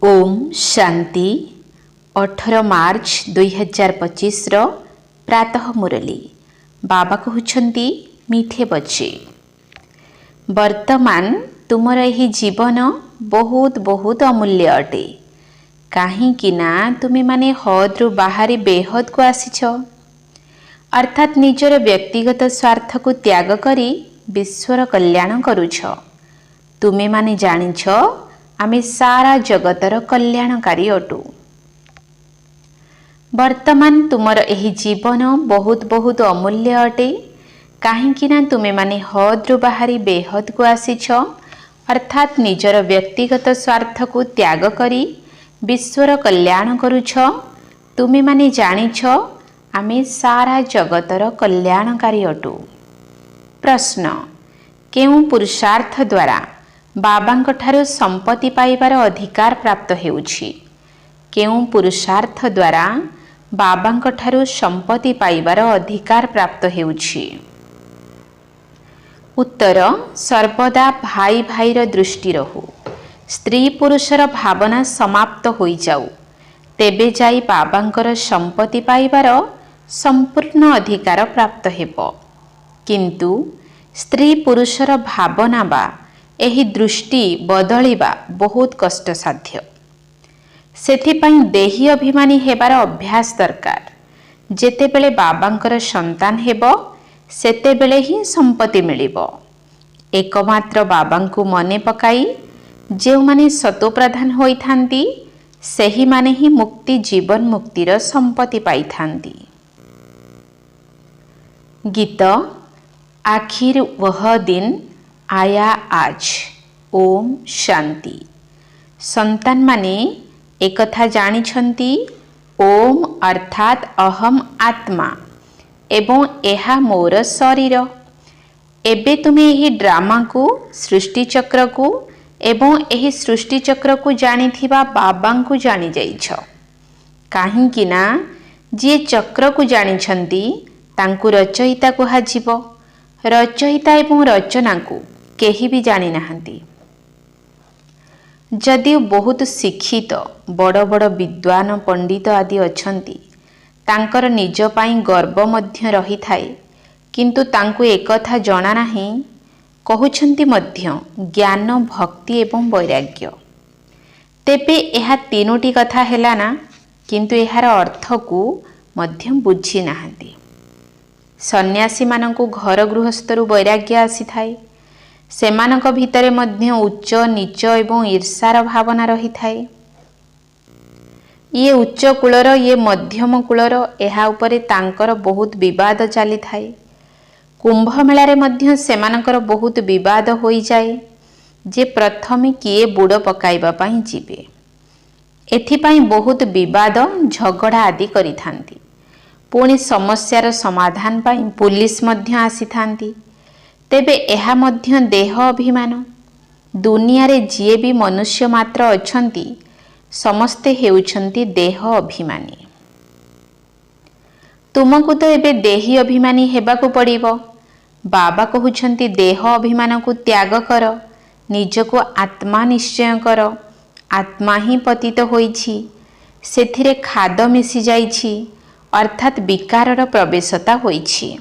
ओम शांति 18 मार्च 2025 प्रातः मुरली बाबा कहउछंती मीठे बच्चे वर्तमान तुमर यही जीवन बहुत बहुत अमूल्य अटे कहीं ना तुमे माने हद्रु बाहरी बेहद को आसीछ अर्थात निजर व्यक्तिगत स्वार्थ को त्याग करी विश्वर कल्याण करूछ। तुमे माने जानिछ आमे सारा जगतर कल्याणकारी अटू। वर्तमान तुमर एही जीवन बहुत बहुत अमूल्य अटे कहीं ना तुमे माने हद्रु बाहरी बेहद को आसीछ अर्थात निजर व्यक्तिगत स्वार्थ को त्याग करी विश्वर कल्याण करूछ। तुमे माने जानिछ आमे सारा जगतर कल्याणकारी अटू। प्रश्न केउ पुरुषार्थ द्वारा बाबांक ठारू संपत्ति पाइबार अधिकार प्राप्त हेउछि? केउ पुरुषार्थ द्वारा बाबांक ठारू संपत्ति पाइबार अधिकार प्राप्त हेउछि? उत्तर सर्वदा भाई भाईर दृष्टि रहू। स्त्री पुरुषर भावना समाप्त होई जाऊ तेबे जाई बाबांकर संपत्ति पाइबार संपूर्ण अधिकार प्राप्त हेबो। किंतु स्त्री पुरुषर भावना बा एही दृष्टि बदलिबा बहुत कष्टसाध्य। सेथिपाई देही अभिमानी हेबार अभ्यास दरकार। जेतेबेले बाबांकर संतान हेबो सेतेबेले ही संपत्ति मिलिबो। एकमात्र बाबांकु मने पकाई जेउ माने सतोप्रधान होई थांती सेही माने ही मुक्ति जीवन मुक्तिर संपत्ति पाई थांती। गीत आखिर वह दिन आया आज। ओम शांति। संतान माने एकथा जानी छंती ओम अर्थात अहम आत्मा एवं एहा मोर शरीर। एबे तुमे एही ड्रामा को सृष्टि चक्र को एवं एही सृष्टि चक्र को जानी थिबा बाबा को जानी जाइछ। काहीं कि ना जे चक्र को जानी छंती तांकु रचयिता कुहाजिबो। रचयिता एवं रचना को केही भी जानी नाहंती। जदि बहुत शिक्षित बड़ बड़ विद्वान पंडित आदि अछंती तांकर निज पाई गर्व मध्य रही थाए किंतु तांकु एकथा जଣା नाही कहउछंती मध्य ज्ञान भक्ति एवं वैराग्य। तेबे एहा तीनोटी कथा हेला ना किंतु एहार अर्थ को मध्य बुझी नाहंती। सन्यासी मानकु घर गृहस्थरु वैराग्य आसी थाए। सेमानक भितरे मध्य उच्च नीच एवं ईर्षार भावना रही थाए। ये उच्च कूलर ये मध्यम कूलर एहा उपरे तांकर बहुत विवाद चली थाए। कुंभ मेलारे मध्य सेमानकर बहुत विवाद होई जाए जे प्रथमे किए बुड़ पकाइबा पाई जीवे। एथिपाई बहुत विवाद झगड़ा आदि करि थांती। पुणी समस्यार समाधान पाई पुलिस मध्य आसी थांती। तेबे एहा मध्य देह अभिमान। दुनिया रे जिए भी मनुष्य मात्र अछंती समस्ते हेउछंती देह अभिमानी। तुमको तो एबे देही अभिमानी हेबाकु पड़िबो। बाबा कहउछंती देह अभिमान को त्याग कर निजको आत्मा निश्चय कर। आत्मा ही पतित होईछि सेथिरे खाद मिसी जाईछि अर्थात विकारर प्रवेशता होईछि।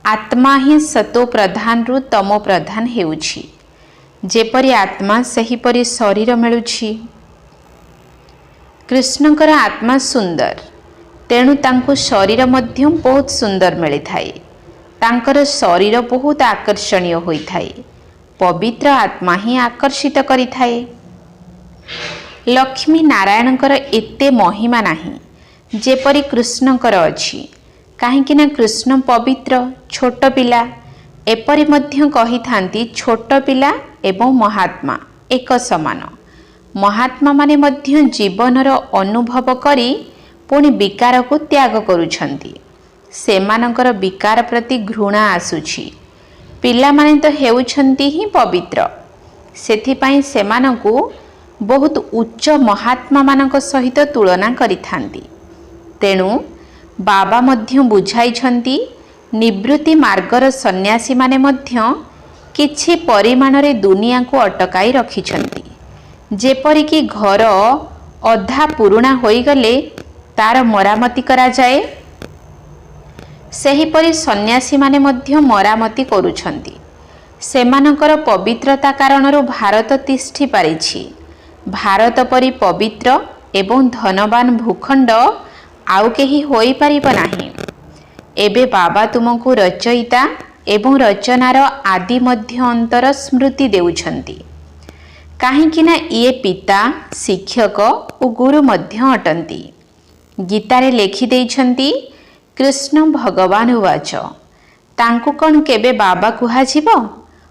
आत्मा ही सतो प्रधान रु तमो प्रधान हेउछि। जेपरि आत्मा सेहीपरि शरीर मिलुछि। कृष्णकर आत्मा सुंदर तेणु तांको शरीर मध्य बहुत सुंदर मिली थाए। तांकर शरीर बहुत आकर्षणीय होई थाए। पवित्र आत्मा ही आकर्षित करि थाए। लक्ष्मी नारायणकर एते महिमा नाही जेपरि कृष्णकर अछि। काहेकि ना कृष्ण पवित्र छोट पिला एपरि मध्य कही थांती छोट पिला एवं महात्मा एक समान। महात्मा माने मध्य जीवनर अनुभव करी पुणी विकार को त्याग करुछंती। सेमानकर विकार प्रति घृणा आसुछि। पिला माने तो हेउछंती ही पवित्र सेथिपाई सेमानकु बहुत उच्च महात्मा मानक सहित तुलना करि थांती। तेणु बाबा मध्य बुझाइछंती निवृत्ति मार्गर सन्यासी माने मध्य किछि परिमाण रे दुनिया को अटकाई रखिछंती ଯେପରିକି ଘର ଅଧା ପୁରୁଣା ହୋଇଗଲେ ତାର ମରାମତି କରାଯାଏ, ସେହିପରି ସନ୍ନ୍ୟାସୀମାନେ ମଧ୍ୟ ମରାମତି କରୁଛନ୍ତି। ସେମାନଙ୍କର ପବିତ୍ରତା କାରଣରୁ ଭାରତ ତିଷ୍ଠି ପାରିଛି। ଭାରତ ପରି ପବିତ୍ର ଏବଂ ଧନବାନ ଭୂଖଣ୍ଡ ଆଉ କେହି ହୋଇପାରିବ ନାହିଁ। ଏବେ ବାବା ତୁମକୁ ରଚୟିତା ଏବଂ ରଚନାର ଆଦି ମଧ୍ୟ ଅନ୍ତର ସ୍ମୃତି ଦେଉଛନ୍ତି, କାହିଁକି ନା ଇଏ ପିତା, ଶିକ୍ଷକ ଓ ଗୁରୁ ମଧ୍ୟ ଅଟନ୍ତି। ଗୀତାରେ ଲେଖିଦେଇଛନ୍ତି, କୃଷ୍ଣ ଭଗବାନ ଉବାଚ, ତାଙ୍କୁ କ'ଣ କେବେ ବାବା କୁହାଯିବ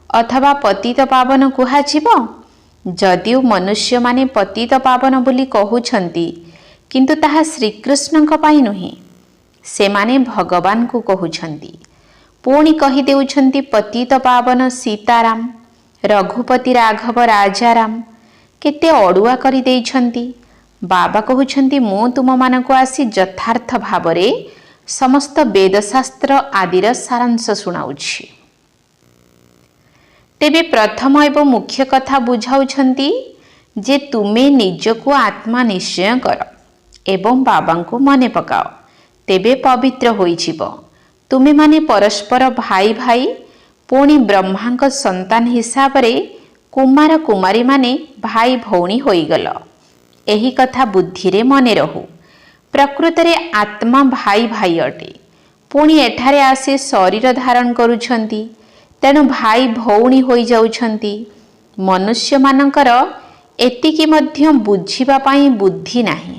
ଅଥବା ପତିତ ପାବନ କୁହାଯିବ? ଯଦିଓ ମନୁଷ୍ୟମାନେ ପତିତ ପାବନ ବୋଲି କହୁଛନ୍ତି, କିନ୍ତୁ ତାହା ଶ୍ରୀକୃଷ୍ଣଙ୍କ ପାଇଁ ନୁହେଁ, ସେମାନେ ଭଗବାନଙ୍କୁ କହୁଛନ୍ତି। ପୁଣି କହିଦେଉଛନ୍ତି, ପତିତ ପାବନ ସୀତାରାମ, ରଘୁପତି ରାଘବ ରାଜାରାମ। କେତେ ଅଡ଼ୁଆ କରିଦେଇଛନ୍ତି। ବାବା କହୁଛନ୍ତି, ମୁଁ ତୁମମାନଙ୍କୁ ଆସି ଯଥାର୍ଥ ଭାବରେ ସମସ୍ତ ବେଦଶାସ୍ତ୍ର ଆଦିର ସାରାଂଶ ଶୁଣାଉଛି। ତେବେ ପ୍ରଥମ ଏବଂ ମୁଖ୍ୟ କଥା ବୁଝାଉଛନ୍ତି ଯେ ତୁମେ ନିଜକୁ ଆତ୍ମା ନିଶ୍ଚୟ କର ଏବଂ ବାବାଙ୍କୁ ମନେ ପକାଅ, ତେବେ ପବିତ୍ର ହୋଇଯିବ। ତୁମେମାନେ ପରସ୍ପର ଭାଇ ଭାଇ, ପୁଣି ବ୍ରହ୍ମାଙ୍କ ସନ୍ତାନ ହିସାବରେ କୁମାର କୁମାରୀମାନେ ଭାଇ ଭଉଣୀ ହୋଇଗଲ। ଏହି କଥା ବୁଦ୍ଧିରେ ମନେ ରହୁ। ପ୍ରକୃତରେ ଆତ୍ମା ଭାଇ ଭାଇ ଅଟେ, ପୁଣି ଏଠାରେ ଆସି ଶରୀର ଧାରଣ କରୁଛନ୍ତି, ତେଣୁ ଭାଇ ଭଉଣୀ ହୋଇଯାଉଛନ୍ତି। ମନୁଷ୍ୟମାନଙ୍କର ଏତିକି ମଧ୍ୟ ବୁଝିବା ପାଇଁ ବୁଦ୍ଧି ନାହିଁ।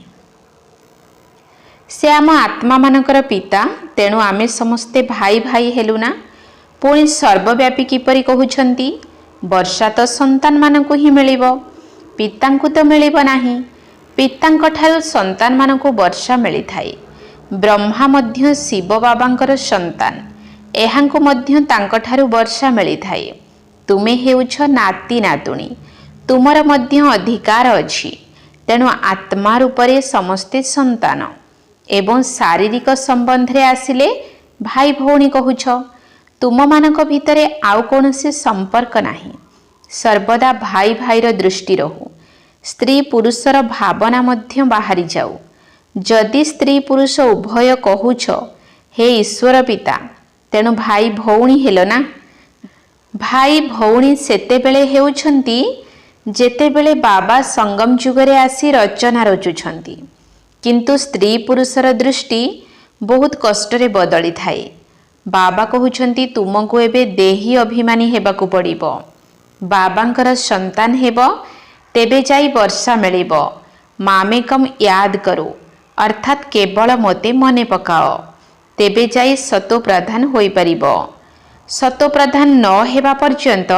ସେ ଆମ ଆତ୍ମାମାନଙ୍କର ପିତା, ତେଣୁ ଆମେ ସମସ୍ତେ ଭାଇ ଭାଇ ହେଲୁ ନା। ପୁଣି ସର୍ବବ୍ୟାପୀ କିପରି କହୁଛନ୍ତି, ବର୍ଷା ତ ସନ୍ତାନମାନଙ୍କୁ ହିଁ ମିଳିବ, ପିତାଙ୍କୁ ତ ମିଳିବ ନାହିଁ। ପିତାଙ୍କ ଠାରୁ ସନ୍ତାନମାନଙ୍କୁ ବର୍ଷା ମିଳିଥାଏ। ବ୍ରହ୍ମା ମଧ୍ୟ ଶିବ ବାବାଙ୍କର ସନ୍ତାନ, ଏହାଙ୍କୁ ମଧ୍ୟ ତାଙ୍କଠାରୁ ବର୍ଷା ମିଳିଥାଏ। ତୁମେ ହେଉଛ ନାତି ନାତୁଣୀ, ତୁମର ମଧ୍ୟ ଅଧିକାର ଅଛି। ତେଣୁ ଆତ୍ମା ରୂପରେ ସମସ୍ତେ ସନ୍ତାନ ଏବଂ ଶାରୀରିକ ସମ୍ବନ୍ଧରେ ଆସିଲେ ଭାଇ ଭଉଣୀ କହୁଛ। ତୁମମାନଙ୍କ ଭିତରେ ଆଉ କୌଣସି ସମ୍ପର୍କ ନାହିଁ। ସର୍ବଦା ଭାଇ ଭାଇର ଦୃଷ୍ଟି ରହୁ। ସ୍ତ୍ରୀ ପୁରୁଷର ଭାବନା ମଧ୍ୟ ବାହାରି ଯାଉ। ଯଦି ସ୍ତ୍ରୀ ପୁରୁଷ ଉଭୟ କହୁଛ, ହେ ଈଶ୍ୱର ପିତା, ତେଣୁ ଭାଇ ଭଉଣୀ ହେଲ ନା। ଭାଇ ଭଉଣୀ ସେତେବେଳେ ହେଉଛନ୍ତି ଯେତେବେଳେ ବାବା ସଙ୍ଗମ ଯୁଗରେ ଆସି ରଚନା ରଚୁଛନ୍ତି, କିନ୍ତୁ ସ୍ତ୍ରୀ ପୁରୁଷର ଦୃଷ୍ଟି ବହୁତ କଷ୍ଟରେ ବଦଳିଥାଏ। ବାବା କହୁଛନ୍ତି, ତୁମକୁ ଏବେ ଦେହୀ ଅଭିମାନୀ ହେବାକୁ ପଡ଼ିବ। ବାବାଙ୍କର ସନ୍ତାନ ହେବ, ତେବେ ଯାଇ ବର୍ଷା ମିଳିବ। ମାମେକମ୍ ୟାଦ କରୋ, ଅର୍ଥାତ୍ କେବଳ ମୋତେ ମନେ ପକାଅ, ତେବେ ଯାଇ ସତୋପ୍ରଧାନ ହୋଇପାରିବ। ସତୋପ୍ରଧାନ ନ ହେବା ପର୍ଯ୍ୟନ୍ତ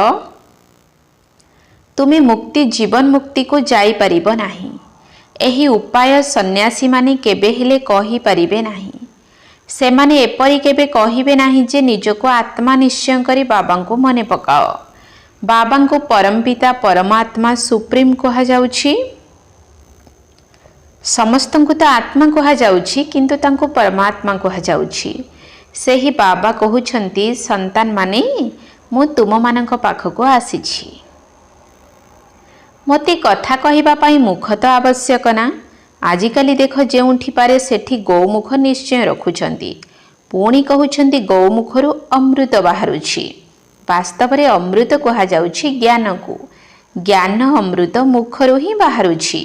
ତୁମେ ମୁକ୍ତି ଜୀବନ ମୁକ୍ତିକୁ ଯାଇପାରିବ ନାହିଁ। ଏହି ଉପାୟ ସନ୍ନ୍ୟାସୀମାନେ କେବେ ହେଲେ କହିପାରିବେ ନାହିଁ। ସେମାନେ ଏପରି କେବେ କହିବେ ନାହିଁ ଯେ ନିଜକୁ ଆତ୍ମା ନିଶ୍ଚୟ କରି ବାବାଙ୍କୁ ମନେ ପକାଅ। ବାବାଙ୍କୁ ପରମପିତା ପରମାତ୍ମା ସୁପ୍ରିମ କୁହାଯାଉଛି। ସମସ୍ତଙ୍କୁ ତ ଆତ୍ମା କୁହାଯାଉଛି, କିନ୍ତୁ ତାଙ୍କୁ ପରମାତ୍ମା କୁହାଯାଉଛି। ସେହି ବାବା କହୁଛନ୍ତି, ସନ୍ତାନମାନେ, ମୁଁ ତୁମମାନଙ୍କ ପାଖକୁ ଆସିଛି। ମୋତେ କଥା କହିବା ପାଇଁ ମୁଖ ତ ଆବଶ୍ୟକ ନା। ଆଜିକାଲି ଦେଖ, ଯେଉଁଠି ପାରେ ସେଠି ଗୌମୁଖ ନିଶ୍ଚୟ ରଖୁଛନ୍ତି। ପୁଣି କହୁଛନ୍ତି ଗୌମୁଖରୁ ଅମୃତ ବାହାରୁଛି। ବାସ୍ତବରେ ଅମୃତ କୁହାଯାଉଛି ଜ୍ଞାନକୁ। ଜ୍ଞାନ ଅମୃତ ମୁଖରୁ ହିଁ ବାହାରୁଛି।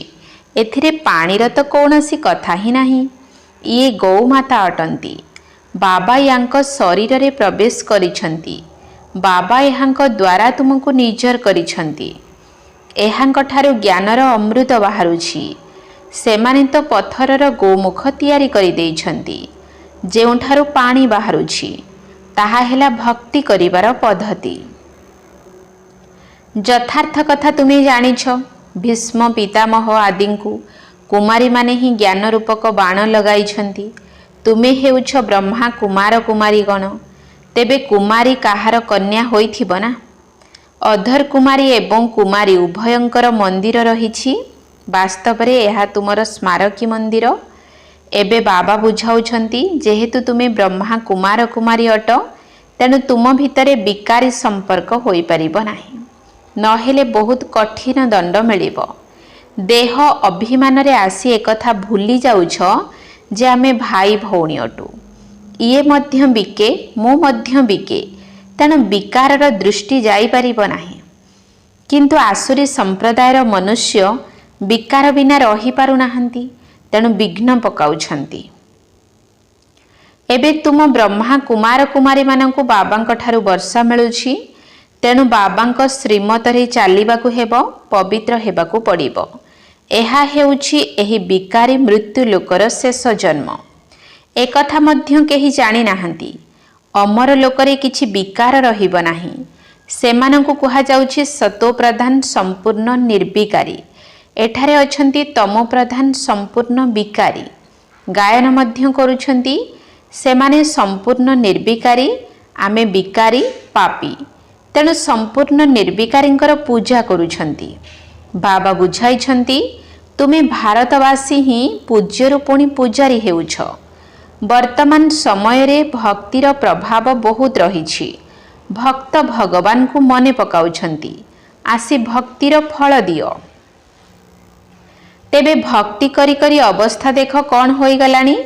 ଏଥିରେ ପାଣିର ତ କୌଣସି କଥା ହିଁ ନାହିଁ। ଇଏ ଗୌମାତା ଅଟନ୍ତି। ବାବା ୟାଙ୍କ ଶରୀରରେ ପ୍ରବେଶ କରିଛନ୍ତି। ବାବା ଏହାଙ୍କ ଦ୍ୱାରା ତୁମକୁ ନିଜର କରିଛନ୍ତି। ଏହାଙ୍କଠାରୁ ଜ୍ଞାନର ଅମୃତ ବାହାରୁଛି। ସେମାନେ ତ ପଥରର ଗୋମୁଖ ତିଆରି କରିଦେଇଛନ୍ତି, ଯେଉଁଠାରୁ ପାଣି ବାହାରୁଛି। ତାହା ହେଲା ଭକ୍ତି କରିବାର ପଦ୍ଧତି। ଯଥାର୍ଥ କଥା ତୁମେ ଜାଣିଛ। ଭୀଷ୍ମ ପିତାମହ ଆଦିଙ୍କୁ କୁମାରୀମାନେ ହିଁ ଜ୍ଞାନ ରୂପକ ବାଣ ଲଗାଇଛନ୍ତି। ତୁମେ ହେଉଛ ବ୍ରହ୍ମା କୁମାର କୁମାରୀଗଣ। ତେବେ କୁମାରୀ କାହାର କନ୍ୟା ହୋଇଥିବ ନା। ଅଧର କୁମାରୀ ଏବଂ କୁମାରୀ ଉଭୟଙ୍କର ମନ୍ଦିର ରହିଛି। ବାସ୍ତବରେ ଏହା ତୁମର ସ୍ମାରକୀ ମନ୍ଦିର। ଏବେ ବାବା ବୁଝାଉଛନ୍ତି, ଯେହେତୁ ତୁମେ ବ୍ରହ୍ମା କୁମାର କୁମାରୀ ଅଟ, ତେଣୁ ତୁମ ଭିତରେ ବିକାରୀ ସମ୍ପର୍କ ହୋଇପାରିବ ନାହିଁ। ନହେଲେ ବହୁତ କଠିନ ଦଣ୍ଡ ମିଳିବ। देह अभिमान रे आसी एकथा भूली जाउछ जे आमे भाई भौणी अटु। इए मध्य बिके मो मध्य बिके, तेणु विकारर दृष्टि जाई परिबो नाही। किंतु आसुरी संप्रदायर मनुष्य विकार बिना रही पारु नाहंती, तेणु विघ्न पकाउछंती। एबे तुम ब्रह्मा कुमार कुमारी मानंकु बाबांक ठारु वर्षा मिलुछि, तेणु बाबांक श्रीमत रे चालिबाकु हेबो, पवित्र हेबाकु पड़िबो। एहा हेउछि एही विकारी मृत्यु लोकर शेष जन्म। एकथा मध्य केही जानि नाहंती, अमर लोकरे किछि विकार रहिबो नाही। सेमानंकु कुहा जाउछि सतो प्रधान संपूर्ण निर्विकारी। एठारे अछंती तमो प्रधान संपूर्ण विकारी। गायन मध्य करूछंती, सेमाने संपूर्ण निर्विकारी, आमे विकारी पापी। तेणु संपूर्ण निर्विकारींकर पूजा करूछंती। बाबा बुझाइछंती, तुमे भारतवासी ही पूज्यरु पुणी पूजारी हेउछ। वर्तमान समय रे भक्तिर प्रभाव बहुत रहिछि। भक्त भगवान को मने पकाउछंती, आसी भक्तिर फल दियो। तेबे भक्ति करी करी अवस्था देख कौन होई गलानी।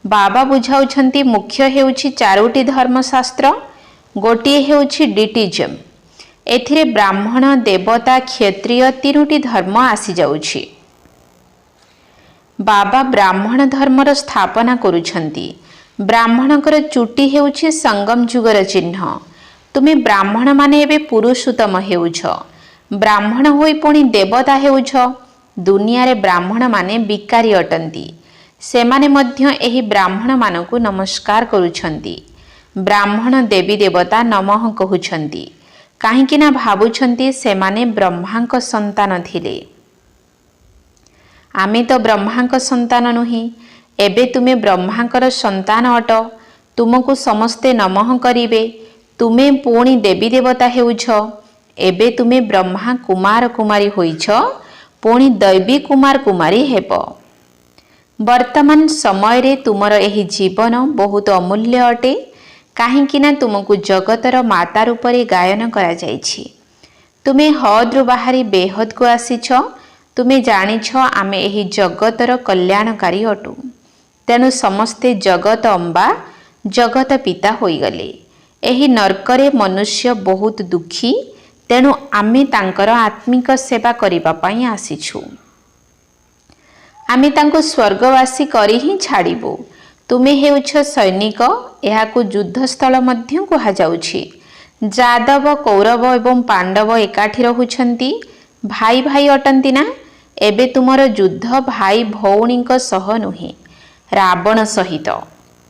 बाबा बुझाउछंती मुख्य हेउछि चारोटी धर्मशास्त्र, गोटिए हेउछि डिटिजम। एथिरे ब्राह्मण देवता क्षत्रिय तीनोटी धर्म आसी जाउछि। बाबा ब्राह्मण धर्मर स्थापना करूछंती। ब्राह्मणकर चुटी हेउछि संगम जुगर चिन्ह। तुमे ब्राह्मण माने एबे पुरुषोत्तम हेउछ। ब्राह्मण होई पुणी देवता हेउछ। दुनिया रे ब्राह्मण माने विकारी अटंती। सेमाने मध्य एही ब्राह्मण मानकु नमस्कार करूछंती। ब्राह्मण देवी देवता नमः कहुछंती, काहेकि ना भाबुछंती सेमाने ब्रह्मांक संतान थिले। आमे तो ब्रह्मांक संतान नुही, एबे तुमे ब्रह्मांकर संतान अट। तुमको समस्ते नमः करिवे। तुमे पुणी देवी देवता हेउछ। एबे तुमे ब्रह्मा कुमार कुमारी होइछ, पुणी दैवी कुमार कुमारी हेब। वर्तमान समय रे तुमर एही जीवन बहुत अमूल्य अटे, काहेकि ना तुमको जगतर माता रूप रे गायन करा जाइछि। तुमे हद रु बाहरी बेहद को आसीछ। तुमे जानिछ आमे एही जगतर कल्याणकारी अटु। तेणु समस्ते जगत अम्बा जगत पिता होइगले। एही नरकरे मनुष्य बहुत दुखी, तेणु आमे तांकर आत्मिक सेवा करिबा पई आसीछु। आमे तांको स्वर्गवासी करी ही छाड़िबो। तुमे हेउछ सैनिक, एहाकु युद्धस्थल मध्य कुहा जाउछि। जादव कौरव एवं पांडव एकाठी रहुछंती, भाई भाई अटंती ना। एबे तुमर युद्ध भाई भौणीक सह नुहे, रावण सहित।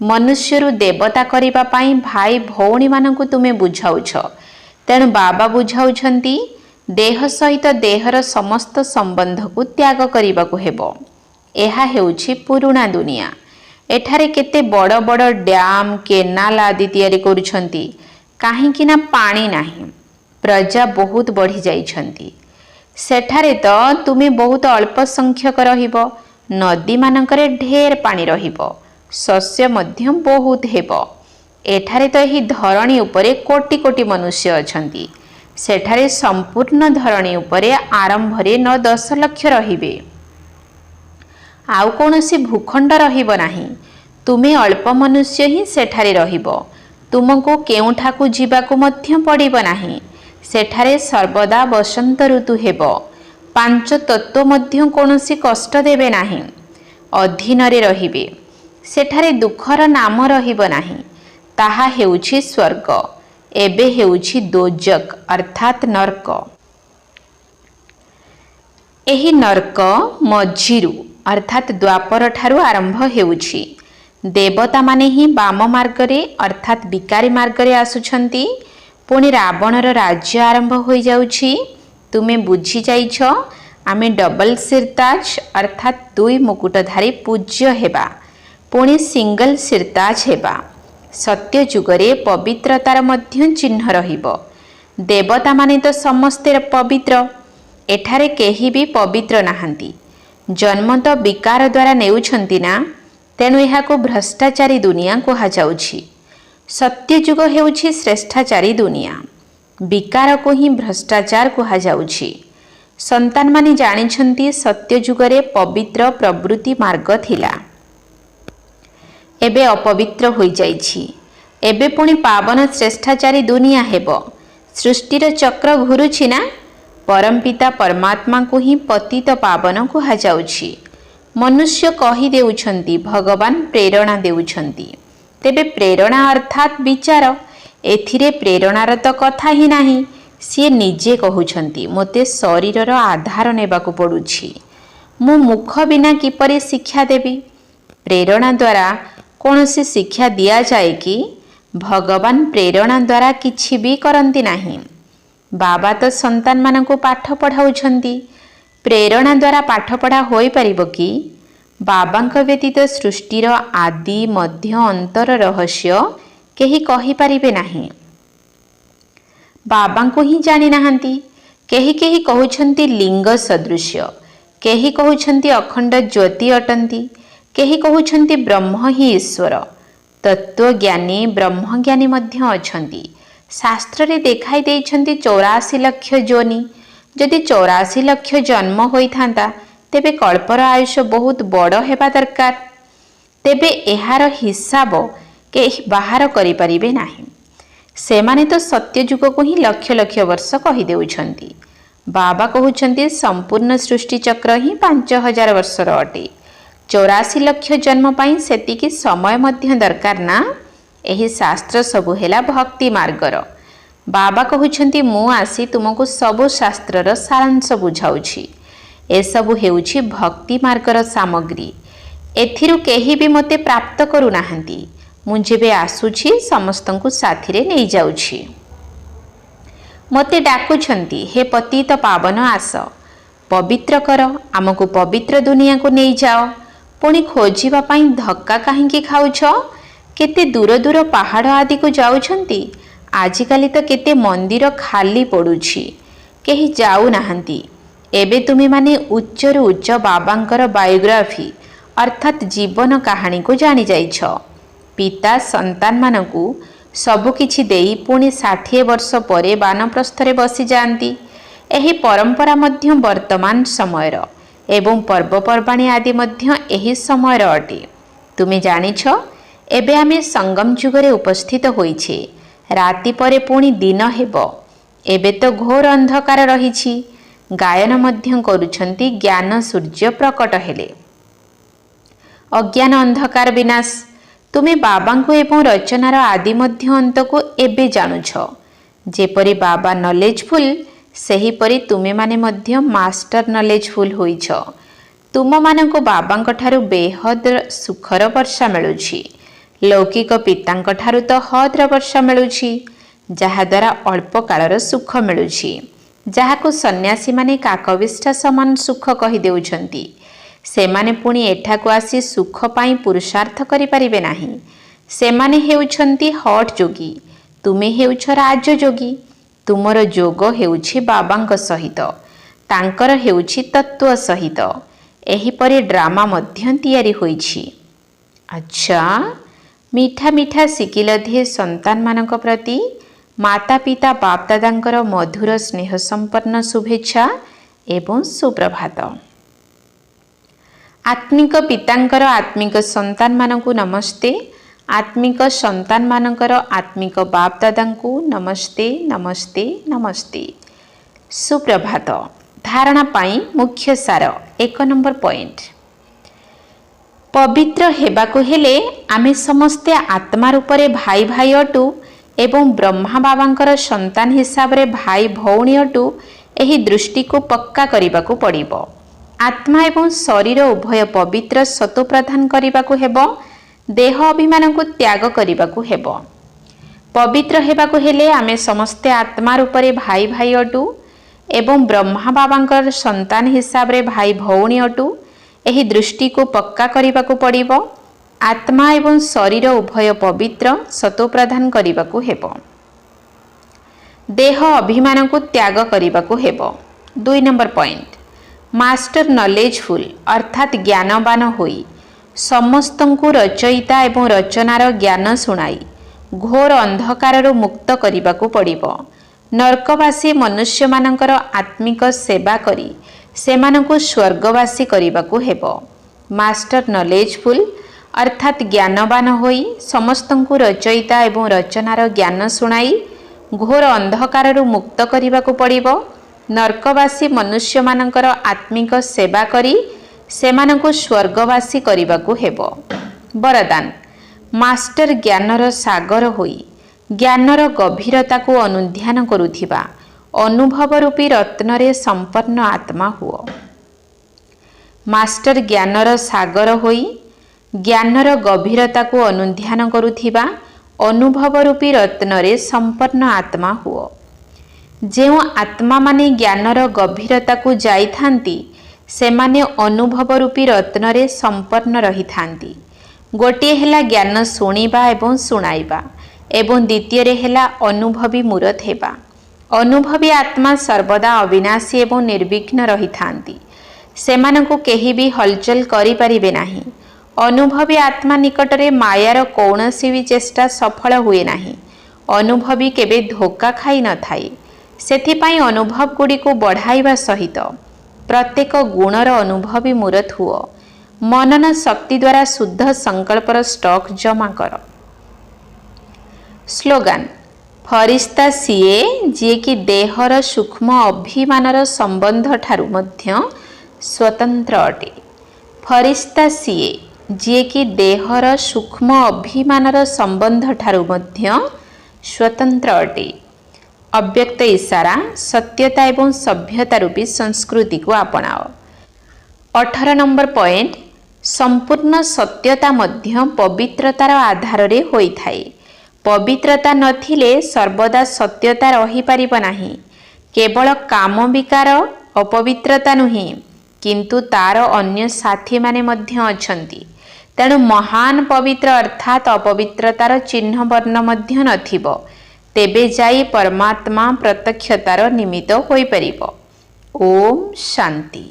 मनुष्यरु देवता करिबा पई भाई भौणी मानकु तुमे बुझाउछ। तेणु बाबा बुझाउछंती, देह सहित देहर समस्त संबंध को त्याग करिबाकु हेबो। एहा हेउछि पुरुणा दुनिया। एठारे केते बड़ बड़ डैम केनाल आदि तैयारी करूछंती, काहेकि ना पानी नाही। प्रजा बहुत बढ़ी जाइछंती। सेठारे तो तुमे बहुत अल्प संख्यक रहिबो। नदी मानकरे ढेर पानी रहिबो, शस्य मध्य बहुत हेबो। एठारे तो ही धरणी उपरे कोटि कोटि मनुष्य अछंती। सेठारे संपूर्ण धरणी उपरे आरंभरे 9-10 लक्ष रहिबे। आउ कोनोसी भूखंड रहिबो नाही। तुमे अल्प मनुष्य ही सेठारे रहिबो। तुमको केउठाकु जीवाकु मध्य पड़िबो नाही। सेठारे सर्वदा बसंत ऋतु हेबो। 5 तत्व मध्य कोनोसी कष्ट देबे नाही। अधीनरे रहिबे। सेठारे दुखर नाम रहिबो नाही। ताहा हेउछि स्वर्ग। एबे हेउछि दोजक अर्थात नरक। एही नरक मझिरु अर्थात द्वापर ठारु आरंभ हेउछि। देवता माने ही वाम मार्ग रे अर्थात विकारी मार्ग रे आसुछंती। पुणी रावणर राज्य आरंभ होई जाउछि। तुमे बुझी जाइछ आमे डबल सिरताज अर्थात 2 मुकुटधारी पूज्य हेबा, पुणी सिंगल सिरताज हेबा। सत्य जुगरे पवित्रतार मध्य चिन्ह रहिबो। देवता माने तो समस्ते पवित्र। एठारे केही भी पवित्र नाहंती। जन्म तो विकार द्वारा नेउछंती ना, तेणु एहाको भ्रष्टाचारी दुनिया कुहा जाउछि। सत्य जुग हेउछि श्रेष्ठाचारी दुनिया। विकार को ही भ्रष्टाचार कुहा जाउछि। संतान माने जानिछंती सत्य जुगरे पवित्र प्रवृत्ति मार्ग थिला, एबे अपवित्र होई जाइछि। एबे पुणी पावन श्रेष्ठाचारी दुनिया हेब। सृष्टिर चक्र घुरुछि ना। परमपिता परमात्मा को ही पतित पावन कुहा जाउछि। मनुष्य कही देउछंती, भगवान प्रेरणा देउछंती। तेबे प्रेरणा अर्थात विचार, एथिरे प्रेरणार तो कथा ही नाही। सी निजे कहउछंती मोते शरीरर आधार नेबाकू पड़ुछि, मु मुख बिना किपरि शिक्षा देबी। प्रेरणा द्वारा कौनसी शिक्षा दिया जाए कि? भगवान प्रेरणा द्वारा किछि भी करंती नाही। बाबा तो संतान मानकू पाठ पढ़ाउछंती, प्रेरणा द्वारा पाठ पढ़ा होई परिबो कि? बाबांक व्यतीत सृष्टिर आदि मध्य अंतर रहस्य केही कहि परिबे नाही। बाबांको ही जानी नाहंती। केही केही कहउछंती लिंग सदृश्य, केही कहउछंती अखंड ज्योति अटंती, केही कहउछंती ब्रह्म ही ईश्वर। तत्वज्ञानी ब्रह्मज्ञानी मध्य अछंती। शास्त्र रे देखाई देइछंती 84 लाख जोनि। जदि 84 लाख जन्म होई थांता तेबे कल्पर आयुष बहुत बड़ हेबा दरकार। तेबे एहार हिसाब केही बाहर करि परिबे नाही। सेमाने तो सत्य जुग को ही लक्ष लक्ष वर्ष कही देउछंती। बाबा कहउछंती संपूर्ण सृष्टि चक्र ही 5000 वर्षर अटे। 84 लाख जन्म पाई सेतिकी समय मध्य दरकार ना। एही शास्त्र सबु हेला भक्ति मार्गर। बाबा कहउछंती मु आसी तुमको सबु शास्त्रर सारांश बुझाउछि। ए सबु हेउछि भक्ति मार्गर सामग्री। एथिरु केही भी मते प्राप्त करू नाहंती। मु जेबे आसुछि समस्तंकु साथिरे नै जाउछि। मते डाकुछंती, हे पतित पावन आस, पवित्र कर, आमको पवित्र दुनिया को नै जाओ। पुणी खोजिबा पाई धक्का काहेकि खाउछ? केते दूर दूर पहाड़ आदि को जाउछंती। आजिकाली तो केते मंदिर खाली पड़ुछि, केही जाऊ नाहंती। एबे तुमे माने उच्चरु उच्च बाबांकर बायोग्राफी अर्थात जीवन कहानी को जानी जाइछ। पिता संतान मानकू सबु किछि देई पुणी 60 वर्ष परे वानप्रस्थरे बसी जांती। एही परंपरा मध्य वर्तमान समयर एवं पर्वपर्वाणी आदि मध्य एही समयर अटे। तुमे जानिछ एबे आमे संगम जुगरे उपस्थित होइछे। राति परे पुणी दिन हेब। एबे तो घोर अंधकार रहिछि। गायन मध्य करुछंती ज्ञान सूर्य प्रकट हेले। अज्ञान अंधकार विनाश। तुमे बाबांको एवं रचनार आदि मध्य अंत को एबे जानुछ। जेपरि बाबा नॉलेजफुल सेहीपरि तुमे माने मध्य मास्टर नॉलेजफुल होइछ। तुम मानको बाबांक ठारु बेहद सुखर वर्षा मिलुछि। लौकिक पितांक ठारु तो हद्र वर्षा मिलुछि, जहा द्वारा अल्प कालर सुख मिलुछि, जहाको सन्यासी माने काकविष्ठा समान सुख कहि देउछंती। सेमाने पुणी एठाको आसी सुख पाई पुरुषार्थ करि परिबे नाही। सेमाने हेउछंती हठ जोगी, तुमे हेउछ राज जोगी। तुमर जोग हेउछि बाबांक सहित, तांकर हेउछि तत्व सहित। एही परे ड्रामा मध्य तैयारी होइछि। अच्छा, मीठा मीठा सिकिलधे संतान मानक प्रति माता पिता बाप दादांकर मधुर स्नेह संपन्न शुभेच्छा एवं सुप्रभात। आत्मिक पितांकर आत्मिक संतान मानकु नमस्ते। आत्मिक संतान मानकर आत्मिक बाप दादांकु नमस्ते नमस्ते नमस्ते। सुप्रभात। धारणा पाई मुख्य सार 1 नंबर पॉइंट। पवित्र हेबाकु हेले आमे समस्ते आत्मा रूपरे भाई भाई अटु एवं ब्रह्मा बाबांकर संतान हिसाब रे भाई भौणी अटु। एही दृष्टि को पक्का करिबाकु पड़िबो। आत्मा एवं शरीर उभय पवित्र सतो प्रदान करिबाकु हेबो। देह अभिमान को त्याग करिबाकु हेबो। पवित्र हेबाकु हेले आमे समस्ते आत्मा रूपरे भाई भाई अटु एवं ब्रह्मा बाबांकर संतान हिसाब रे भाई भौणी अटु। एही दृष्टि को पक्का करिबाकु पड़िबो। आत्मा एवं शरीर उभय पवित्र सतो प्रदान करिबाकु हेबो। देह अभिमान को त्याग करिबाकु हेबो। 2 नंबर पॉइंट। मास्टर नॉलेजफुल अर्थात ज्ञानवान होई समस्तंकु रचयिता एवं रचनार ज्ञान सुनाई घोर अंधकारु मुक्त करिबाकु पड़िबो। ନର୍କବାସୀ ମନୁଷ୍ୟମାନଙ୍କର ଆତ୍ମିକ ସେବା କରି ସେମାନଙ୍କୁ ସ୍ୱର୍ଗବାସୀ କରିବାକୁ ହେବ। ମାଷ୍ଟର ନଲେଜଫୁଲ ଅର୍ଥାତ୍ ଜ୍ଞାନବାନ ହୋଇ ସମସ୍ତଙ୍କୁ ରଚୟିତା ଏବଂ ରଚନାର ଜ୍ଞାନ ଶୁଣାଇ ଘୋର ଅନ୍ଧକାରରୁ ମୁକ୍ତ କରିବାକୁ ପଡ଼ିବ। ନର୍କବାସୀ ମନୁଷ୍ୟମାନଙ୍କର ଆତ୍ମିକ ସେବା କରି ସେମାନଙ୍କୁ ସ୍ୱର୍ଗବାସୀ କରିବାକୁ ହେବ। ବରଦାନ ମାଷ୍ଟର ଜ୍ଞାନର ସାଗର ହୋଇ ଜ୍ଞାନର ଗଭୀରତାକୁ ଅନୁଧ୍ୟାନ କରୁଥିବା ଅନୁଭବ ରୂପୀ ରତ୍ନରେ ସମ୍ପନ୍ନ ଆତ୍ମା ହୁଅ। ମାଷ୍ଟର ଜ୍ଞାନର ସାଗର ହୋଇ ଜ୍ଞାନର ଗଭୀରତାକୁ ଅନୁଧ୍ୟାନ କରୁଥିବା ଅନୁଭବ ରୂପୀ ରତ୍ନରେ ସମ୍ପନ୍ନ ଆତ୍ମା ହୁଅ। ଯେଉଁ ଆତ୍ମାମାନେ ଜ୍ଞାନର ଗଭୀରତାକୁ ଯାଇଥାନ୍ତି ସେମାନେ ଅନୁଭବ ରୂପୀ ରତ୍ନରେ ସମ୍ପନ୍ନ ରହିଥାନ୍ତି। ଗୋଟିଏ ହେଲା ଜ୍ଞାନ ଶୁଣିବା ଏବଂ ଶୁଣାଇବା ଏବଂ ଦ୍ୱିତୀୟରେ ହେଲା ଅନୁଭବୀ ମୂରତ ହେବା। ଅନୁଭବୀ ଆତ୍ମା ସର୍ବଦା ଅବିନାଶୀ ଏବଂ ନିର୍ବିଘ୍ନ ରହିଥାନ୍ତି। ସେମାନଙ୍କୁ କେହି ବି ହଲଚଲ କରିପାରିବେ ନାହିଁ। ଅନୁଭବୀ ଆତ୍ମା ନିକଟରେ ମାୟାର କୌଣସି ବି ଚେଷ୍ଟା ସଫଳ ହୁଏ ନାହିଁ। ଅନୁଭବୀ କେବେ ଧୋକା ଖାଇ ନଥାଏ। ସେଥିପାଇଁ ଅନୁଭବ ଗୁଡ଼ିକୁ ବଢ଼ାଇବା ସହିତ ପ୍ରତ୍ୟେକ ଗୁଣର ଅନୁଭବୀ ମୂରତ ହୁଅ। ମନନ ଶକ୍ତି ଦ୍ୱାରା ଶୁଦ୍ଧ ସଂକଳ୍ପର ଷ୍ଟକ୍ ଜମା କର। ସ୍ଲୋଗାନ ଫରିସ୍ତା ସିଏ ଯିଏକି ଦେହର ସୂକ୍ଷ୍ମ ଅଭିମାନର ସମ୍ବନ୍ଧ ଠାରୁ ମଧ୍ୟ ସ୍ୱତନ୍ତ୍ର ଅଟେ। ଫରିସ୍ତା ସିଏ ଯିଏକି ଦେହର ସୂକ୍ଷ୍ମ ଅଭିମାନର ସମ୍ବନ୍ଧ ଠାରୁ ମଧ୍ୟ ସ୍ୱତନ୍ତ୍ର ଅଟେ। ଅବ୍ୟକ୍ତ ଇଶାରା ସତ୍ୟତା ଏବଂ ସଭ୍ୟତା ରୂପୀ ସଂସ୍କୃତିକୁ ଆପଣାଅ। 18 ନମ୍ବର ପଏଣ୍ଟ ସମ୍ପୂର୍ଣ୍ଣ ସତ୍ୟତା ମଧ୍ୟ ପବିତ୍ରତାର ଆଧାରରେ ହୋଇଥାଏ। ପବିତ୍ରତା ନଥିଲେ ସର୍ବଦା ସତ୍ୟତା ରହିପାରିବ ନାହିଁ। କେବଳ କାମ ବିକାର ଅପବିତ୍ରତା ନୁହେଁ କିନ୍ତୁ ତାର ଅନ୍ୟ ସାଥୀମାନେ ମଧ୍ୟ ଅଛନ୍ତି। ତେଣୁ ମହାନ ପବିତ୍ର ଅର୍ଥାତ୍ ଅପବିତ୍ରତାର ଚିହ୍ନ ବର୍ଣ୍ଣ ମଧ୍ୟ ନଥିବ। ତେବେ ଯାଇ ପରମାତ୍ମା ପ୍ରତ୍ୟକ୍ଷତାର ନିମିତ୍ତ ହୋଇପାରିବ। ଓମ୍ ଶାନ୍ତି।